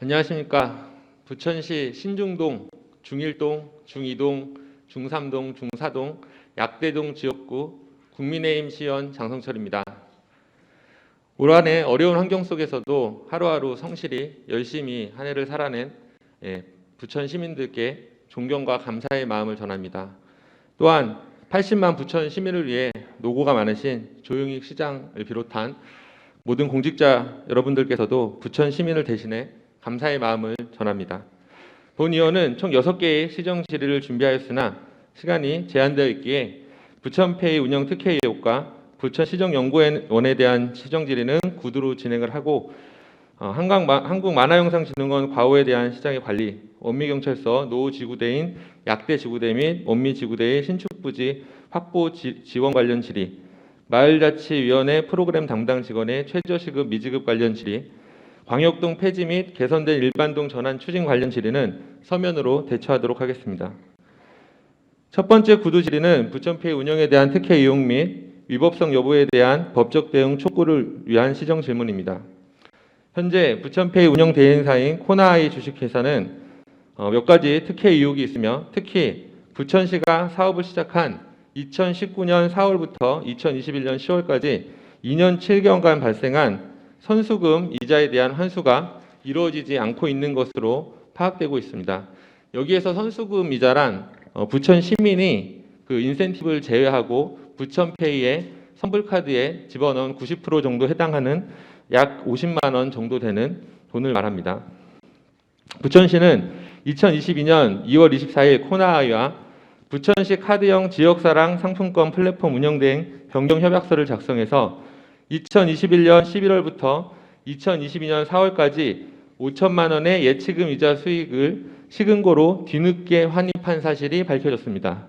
안녕하십니까. 부천시 신중동, 중일동, 중이동, 중삼동, 중사동, 약대동 지역구 국민의힘 시의원 장성철입니다. 올 한 해 어려운 환경 속에서도 하루하루 성실히 열심히 한 해를 살아낸 부천 시민들께 존경과 감사의 마음을 전합니다. 또한 80만 부천 시민을 위해 노고가 많으신 조영익 시장을 비롯한 모든 공직자 여러분들께서도 부천 시민을 대신해 감사의 마음을 전합니다. 본 의원은 총 6개의 시정 질의를 준비하였으나 시간이 제한되어 있기에 부천페이 운영 특혜 의혹과 부천시정연구원에 대한 시정 질의는 구두로 진행을 하고 한국만화영상진흥원 과오에 대한 시장의 관리, 원미경찰서 노후지구대인 약대지구대 및 원미지구대의 신축부지 확보 지원 관련 질의, 마을자치위원회 프로그램 담당 직원의 최저시급 미지급 관련 질의, 광역동 폐지 및 개선된 일반동 전환 추진 관련 질의는 서면으로 대처하도록 하겠습니다. 첫 번째 구두 질의는 부천페이 운영에 대한 특혜 의혹 및 위법성 여부에 대한 법적 대응 촉구를 위한 시정 질문입니다. 현재 부천페이 운영 대행사인 코나아이 주식회사는 몇 가지 특혜 의혹이 있으며 특히 부천시가 사업을 시작한 2019년 4월부터 2021년 10월까지 2년 7개월간 발생한 선수금 이자에 대한 환수가 이루어지지 않고 있는 것으로 파악되고 있습니다. 여기에서 선수금 이자란 부천 시민이 그 인센티브를 제외하고 부천페이의 선불카드에 집어넣은 90% 정도 해당하는 약 50만 원 정도 되는 돈을 말합니다. 부천시는 2022년 2월 24일 코나아이와 부천시 카드형 지역사랑 상품권 플랫폼 운영대행 변경협약서를 작성해서 2021년 11월부터 2022년 4월까지 5천만 원의 예치금 이자 수익을 시금고로 뒤늦게 환입한 사실이 밝혀졌습니다.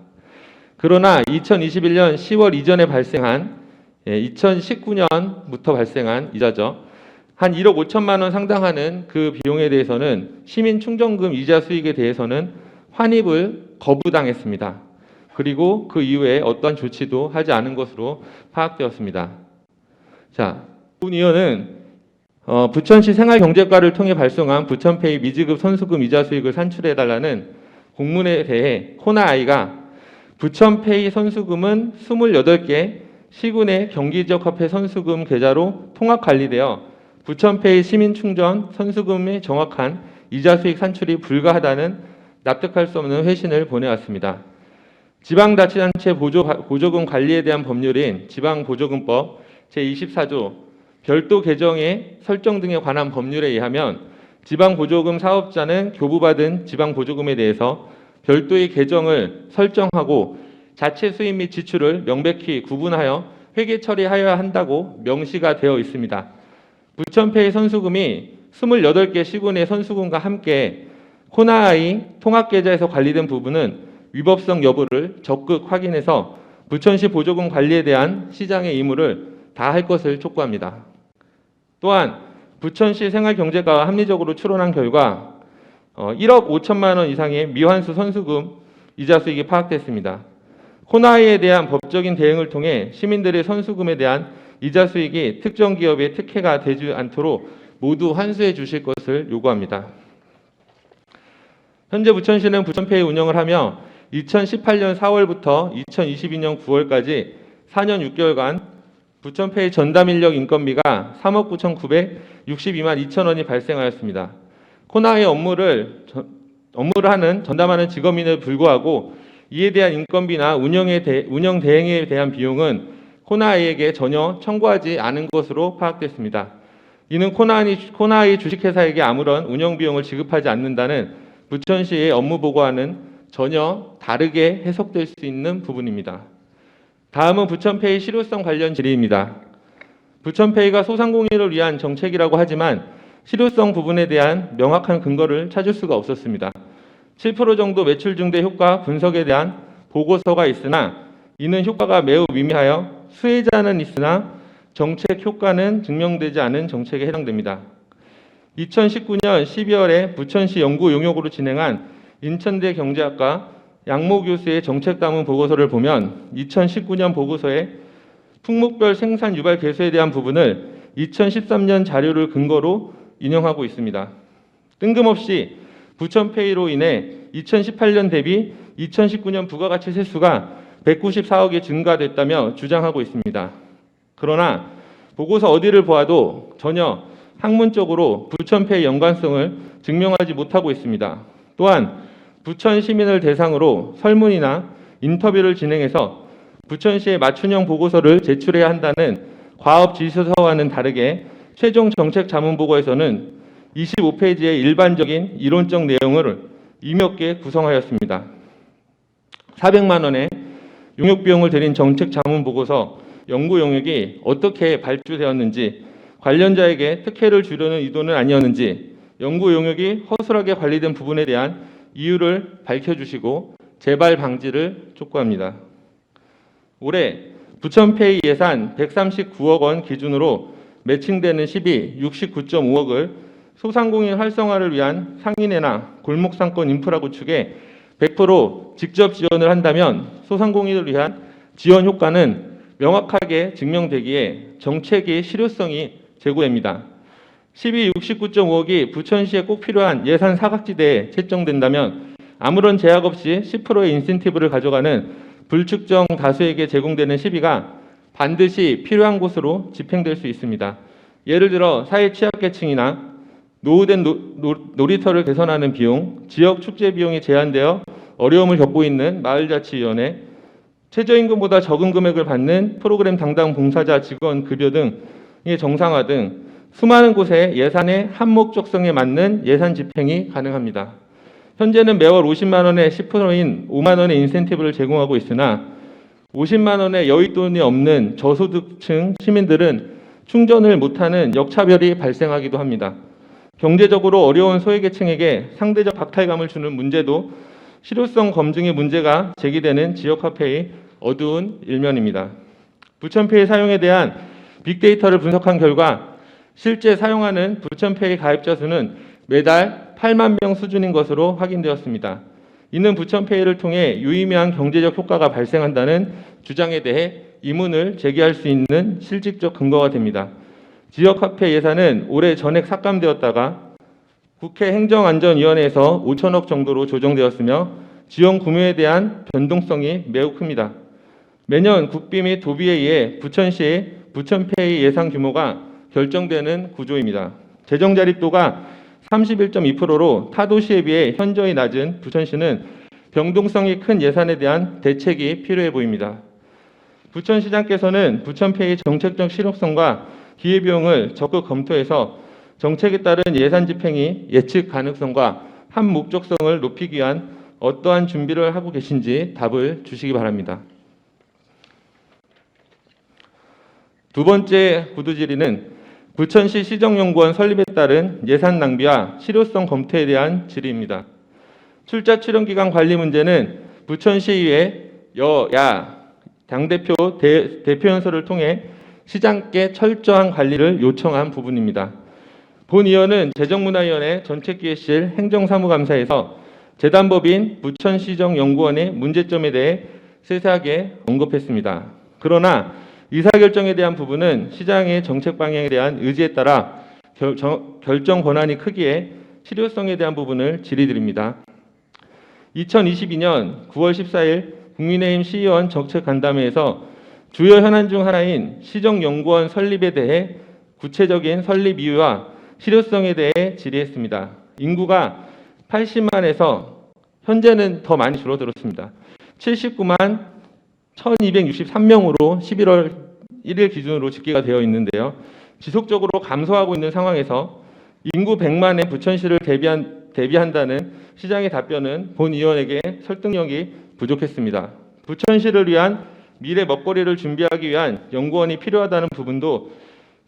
그러나 2021년 10월 이전에 발생한 2019년부터 발생한 이자죠. 한 1억 5천만 원 상당하는 그 비용에 대해서는 시민충전금 이자 수익에 대해서는 환입을 거부당했습니다. 그리고 그 이후에 어떠한 조치도 하지 않은 것으로 파악되었습니다. 자, 본 의원은 부천시 생활경제과를 통해 발송한 부천페이 미지급 선수금 이자 수익을 산출해달라는 공문에 대해 코나아이가 부천페이 선수금은 28개 시군의 경기지역화폐 선수금 계좌로 통합 관리되어 부천페이 시민충전 선수금의 정확한 이자 수익 산출이 불가하다는 납득할 수 없는 회신을 보내왔습니다. 지방자치단체 보조금 관리에 대한 법률인 지방보조금법 제24조 별도 개정의 설정 등에 관한 법률에 의하면 지방보조금 사업자는 교부받은 지방보조금에 대해서 별도의 계정을 설정하고 자체 수입 및 지출을 명백히 구분하여 회계 처리하여야 한다고 명시가 되어 있습니다. 부천페이 선수금이 28개 시군의 선수금과 함께 코나아이 통합계좌에서 관리된 부분은 위법성 여부를 적극 확인해서 부천시 보조금 관리에 대한 시장의 의무를 다할 것을 촉구합니다. 또한 부천시 생활경제과가 합리적으로 추론한 결과 1억 5천만 원 이상의 미환수 선수금 이자 수익이 파악됐습니다. 코나아이에 대한 법적인 대응을 통해 시민들의 선수금에 대한 이자 수익이 특정 기업의 특혜가 되지 않도록 모두 환수해 주실 것을 요구합니다. 현재 부천시는 부천페이 운영을 하며 2018년 4월부터 2022년 9월까지 4년 6개월간 부천페이 전담인력 인건비가 3억 9,962만 2천 원이 발생하였습니다. 코나아이 업무를 전담하는 직업인에 불구하고 이에 대한 인건비나 운영 대행에 대한 비용은 코나아이에게 전혀 청구하지 않은 것으로 파악됐습니다. 이는 코나아이 주식회사에게 아무런 운영 비용을 지급하지 않는다는 부천시의 업무 보고와는 전혀 다르게 해석될 수 있는 부분입니다. 다음은 부천페이 실효성 관련 질의입니다. 부천페이가 소상공인을 위한 정책이라고 하지만 실효성 부분에 대한 명확한 근거를 찾을 수가 없었습니다. 7% 정도 매출 증대 효과 분석에 대한 보고서가 있으나 이는 효과가 매우 미미하여 수혜자는 있으나 정책 효과는 증명되지 않은 정책에 해당됩니다. 2019년 12월에 부천시 연구 용역으로 진행한 인천대 경제학과 양모 교수의 정책담은 보고서를 보면 2019년 보고서에 품목별 생산 유발 개수에 대한 부분을 2013년 자료를 근거로 인용하고 있습니다. 뜬금없이 부천페이로 인해 2018년 대비 2019년 부가가치 세수가 194억이 증가됐다며 주장하고 있습니다. 그러나 보고서 어디를 보아도 전혀 학문적으로 부천페이 연관성을 증명하지 못하고 있습니다. 또한 부천 시민을 대상으로 설문이나 인터뷰를 진행해서 부천시의 맞춤형 보고서를 제출해야 한다는 과업 지시서와는 다르게 최종 정책 자문 보고에서는 25페이지의 일반적인 이론적 내용을 의미 없게 구성하였습니다. 400만 원의 용역 비용을 들인 정책 자문 보고서 연구 용역이 어떻게 발주되었는지, 관련자에게 특혜를 주려는 의도는 아니었는지, 연구 용역이 허술하게 관리된 부분에 대한 이유를 밝혀주시고 재발 방지를 촉구합니다. 올해 부천페이 예산 139억 원 기준으로 매칭되는 시비 69.5억을 소상공인 활성화를 위한 상인회나 골목상권 인프라 구축에 100% 직접 지원을 한다면 소상공인을 위한 지원 효과는 명확하게 증명되기에 정책의 실효성이 제고됩니다. 69.5억이 부천시에 꼭 필요한 예산 사각지대에 채정된다면 아무런 제약 없이 10%의 인센티브를 가져가는 불특정 다수에게 제공되는 시비가 반드시 필요한 곳으로 집행될 수 있습니다. 예를 들어 사회 취약계층이나 노후된 놀이터를 개선하는 비용, 지역 축제 비용이 제한되어 어려움을 겪고 있는 마을자치위원회, 최저임금보다 적은 금액을 받는 프로그램 담당 봉사자 직원 급여 등의 정상화 등 수많은 곳에 예산의 한목적성에 맞는 예산 집행이 가능합니다. 현재는 매월 50만 원의 10%인 5만 원의 인센티브를 제공하고 있으나 50만 원의 여윳돈이 없는 저소득층 시민들은 충전을 못하는 역차별이 발생하기도 합니다. 경제적으로 어려운 소외계층에게 상대적 박탈감을 주는 문제도 실효성 검증의 문제가 제기되는 지역화폐의 어두운 일면입니다. 부천페이 사용에 대한 빅데이터를 분석한 결과 실제 사용하는 부천페이 가입자 수는 매달 8만 명 수준인 것으로 확인되었습니다. 이는 부천페이를 통해 유의미한 경제적 효과가 발생한다는 주장에 대해 의문을 제기할 수 있는 실질적 근거가 됩니다. 지역화폐 예산은 올해 전액 삭감되었다가 국회 행정안전위원회에서 5천억 정도로 조정되었으며 지원 구매에 대한 변동성이 매우 큽니다. 매년 국비 및 도비에 의해 부천시의 부천페이 예산 규모가 결정되는 구조입니다. 재정 자립도가 31.2%로 타 도시에 비해 현저히 낮은 부천시는 변동성이 큰 예산에 대한 대책이 필요해 보입니다. 부천시장께서는 부천페이 정책적 실효성과 기회비용을 적극 검토해서 정책에 따른 예산 집행이 예측 가능성과 한목적성을 높이기 위한 어떠한 준비를 하고 계신지 답을 주시기 바랍니다. 두 번째 구두질의는 부천시 시정연구원 설립에 따른 예산 낭비와 실효성 검토에 대한 질의입니다. 출자 출연기간 관리 문제는 부천시의회 여야 당대표 대표연설을 통해 시장께 철저한 관리를 요청한 부분입니다. 본 의원은 재정문화위원회 정책기획실 행정사무감사에서 재단법인 부천시정연구원의 문제점에 대해 세세하게 언급했습니다. 그러나 의사결정에 대한 부분은 시장의 정책 방향에 대한 의지에 따라 결정 권한이 크기에 실효성에 대한 부분을 질의드립니다. 2022년 9월 14일 국민의힘 시의원 정책간담회에서 주요 현안 중 하나인 시정연구원 설립에 대해 구체적인 설립 이유와 실효성에 대해 질의했습니다. 인구가 80만에서 현재는 더 많이 줄어들었습니다. 79만 1263명으로 11월 1일 기준으로 집계가 되어 있는데요. 지속적으로 감소하고 있는 상황에서 인구 100만의 부천시를 대비한다는 시장의 답변은 본 의원에게 설득력이 부족했습니다. 부천시를 위한 미래 먹거리를 준비하기 위한 연구원이 필요하다는 부분도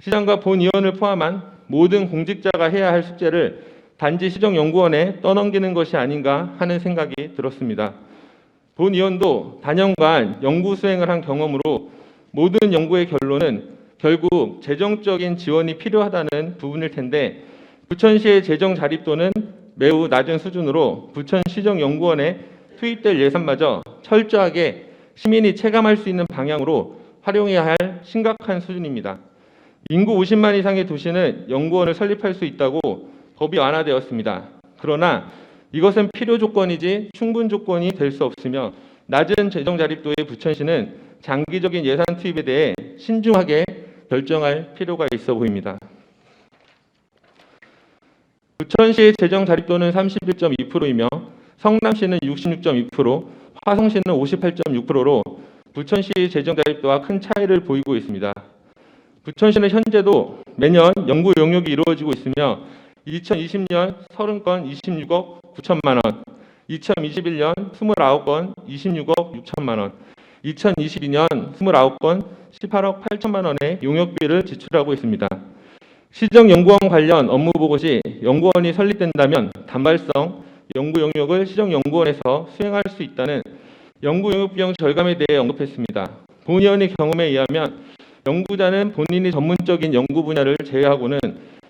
시장과 본 의원을 포함한 모든 공직자가 해야 할 숙제를 단지 시정연구원에 떠넘기는 것이 아닌가 하는 생각이 들었습니다. 본 의원도 단연간 연구 수행을 한 경험으로 모든 연구의 결론은 결국 재정적인 지원이 필요하다는 부분일 텐데 부천시의 재정 자립도는 매우 낮은 수준으로 부천시정연구원에 투입될 예산마저 철저하게 시민이 체감할 수 있는 방향으로 활용해야 할 심각한 수준입니다. 인구 50만 이상의 도시는 연구원을 설립할 수 있다고 법이 완화되었습니다. 그러나 이것은 필요 조건이지 충분 조건이 될 수 없으며 낮은 재정 자립도의 부천시는 장기적인 예산 투입에 대해 신중하게 결정할 필요가 있어 보입니다. 부천시의 재정 자립도는 31.2%이며 성남시는 66.2%, 화성시는 58.6%로 부천시의 재정 자립도와 큰 차이를 보이고 있습니다. 부천시는 현재도 매년 연구 용역이 이루어지고 있으며 2020년 30건 26억 9천만 원, 2021년 29건 26억 6천만 원, 2022년 29건 18억 8천만 원의 용역비를 지출하고 있습니다. 시정연구원 관련 업무 보고 시 연구원이 설립된다면 단발성 연구 용역을 시정연구원에서 수행할 수 있다는 연구 용역 비용 절감에 대해 언급했습니다. 본 의원의 경험에 의하면 연구자는 본인이 전문적인 연구 분야를 제외하고는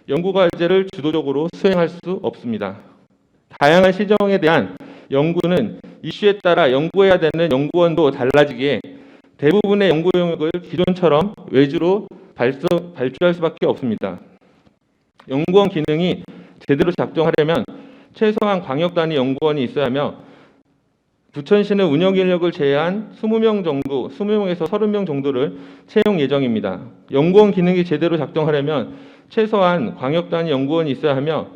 연구 과제를 주도적으로 수행할 수 없습니다. 다양한 시정에 대한 연구는 이슈에 따라 연구해야 되는 연구원도 달라지기에 대부분의 연구 용역을 기존처럼 외주로 발주할 수밖에 없습니다. 연구원 기능이 제대로 작동하려면 최소한 광역단위 연구원이 있어야 하며 부천시는 운영 인력을 제외한 20명 정도, 20명에서 30명 정도를 채용 예정입니다. 연구원 기능이 제대로 작동하려면 최소한 광역단위 연구원이 있어야 하며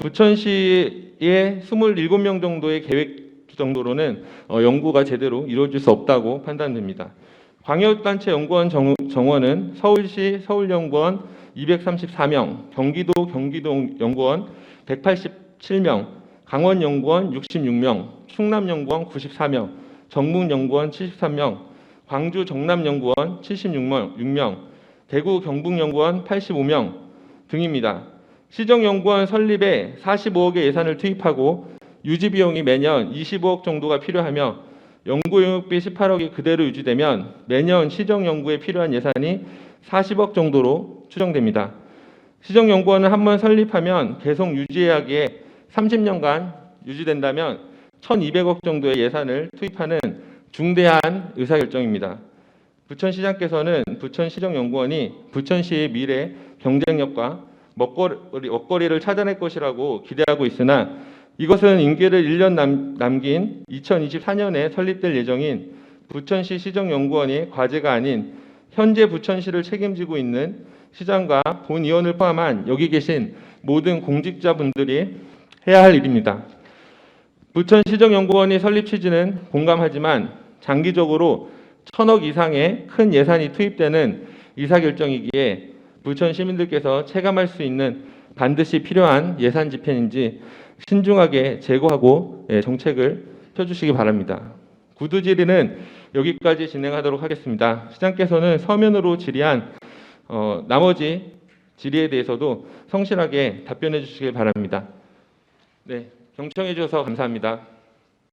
부천시의 27명 정도의 계획 정도로는 연구가 제대로 이루어질 수 없다고 판단됩니다. 광역단체 연구원 정원은 서울시 서울연구원 234명, 경기도 연구원 187명, 강원연구원 66명, 충남연구원 94명, 전북연구원 73명, 광주 정남연구원 76명, 대구 경북연구원 85명 등입니다. 시정연구원 설립에 45억의 예산을 투입하고 유지비용이 매년 25억 정도가 필요하며 연구용역비 18억이 그대로 유지되면 매년 시정연구에 필요한 예산이 40억 정도로 추정됩니다. 시정연구원은 한번 설립하면 계속 유지해야 하기에 30년간 유지된다면 1,200억 정도의 예산을 투입하는 중대한 의사결정입니다. 부천시장께서는 부천시정연구원이 부천시의 미래 경쟁력과 먹거리를 찾아낼 것이라고 기대하고 있으나 이것은 임기를 1년 남긴 2024년에 설립될 예정인 부천시 시정연구원의 과제가 아닌 현재 부천시를 책임지고 있는 시장과 본 의원을 포함한 여기 계신 모든 공직자분들이 해야 할 일입니다. 부천시정연구원이 설립 취지는 공감하지만 장기적으로 1,000억 이상의 큰 예산이 투입되는 의사결정이기에 부천 시민들께서 체감할 수 있는 반드시 필요한 예산 집행인지 신중하게 재고하고 정책을 펴주시기 바랍니다. 구두 질의는 여기까지 진행하도록 하겠습니다. 시장께서는 서면으로 질의한 나머지 질의에 대해서도 성실하게 답변해 주시길 바랍니다. 네, 경청해 주셔서 감사합니다.